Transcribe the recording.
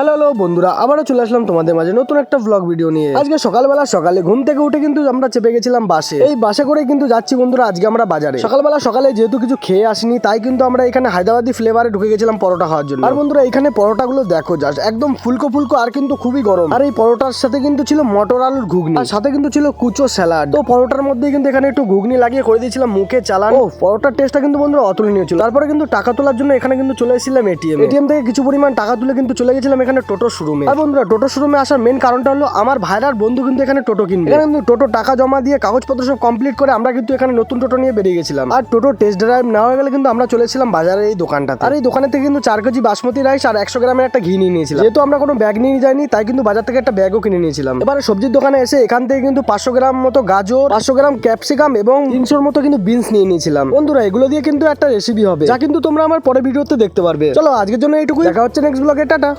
Hello বন্ধুরা, আবারও চলে আসলাম তোমাদের মাঝে নতুন একটা ব্লগ ভিডিও নিয়ে। আজকে সকালে ঘুম থেকে উঠে কিন্তু আমরা চেপে গেছিলাম বাসে। এই বাসে করে কিন্তু যাচ্ছি বন্ধুরা আজকে আমরা বাজারে। সকালে যেহেতু কিছু খেয়ে আসিনি, তাই কিন্তু আমরা এখানে হায়দ্রাবাদি ফ্লেভারে ঢুকে গেছিলাম পরোটা খাওয়ার জন্য। আর বন্ধুরা এখানে পরোটাগুলো দেখো জাস্ট একদম ফুলকো আর কিন্তু খুবই গরম। আর এই পরোটার সাথে কিন্তু ছিল মটর আলুর ঘুগনি, আর সাথে কিন্তু ছিল কুচো স্যালাড। তো পরোটার মধ্যে কিন্তু এখানে একটু ঘুগনি লাগিয়ে করে দিয়েছিলাম মুখে চালান। ও পরোটার টেস্টটা কিন্তু বন্ধুরা অতুলনীয় ছিল। তারপরে কিন্তু টাকা তোলার জন্য এখানে কিন্তু চলে এসেছিলাম এটিএম থেকে কিছু পরিমাণ টাকা তুলে কিন্তু চলে গেছিলাম এখানে টোটো শোরুমে। আর বন্ধুরা টোটো শোরুমে আসার মেন কারণটা হলো আমার ভাইরার বন্ধু কিন্তু এখানে টোটো কিনবে। এখানে কিন্তু টোটো টাকা জমা দিয়ে কাগজপত্র সব কমপ্লিট করে আমরা কিন্তু এখানে নতুন টোটো নিয়ে বেরিয়ে গেছিলাম। আর টোটো টেস্ট ড্রাইভ নেওয়া হয়ে গেলে কিন্তু আমরা চলেছিলাম বাজারে এই দোকানটাতে। আর এই দোকানে থেকে কিন্তু 4 কেজি বাসমতি রাইস আর 100 গ্রামের একটা ঘি নিয়ে নিয়েছিলাম। যেহেতু আমরা কোনো ব্যাগ নিয়ে যাইনি, তাই কিন্তু বাজার থেকে একটা ব্যাগও কিনে নিয়েছিলাম। এবারে সবজির দোকানে এসে এখান থেকে কিন্তু 500 গ্রাম মতো গাজর, 500 গ্রাম ক্যাপসিকাম এবং 300 মতো কিন্তু বিনস নিয়ে নিয়েছিলাম। বন্ধুরা এগুলো দিয়ে কিন্তু একটা রেসিপি হবে, যা কিন্তু তোমরা আমার পরের ভিডিওতে দেখতে পারবে। চলো আজকের জন্য এইটুকুই, দেখা হচ্ছে নেক্সট ব্লগে, টাটা।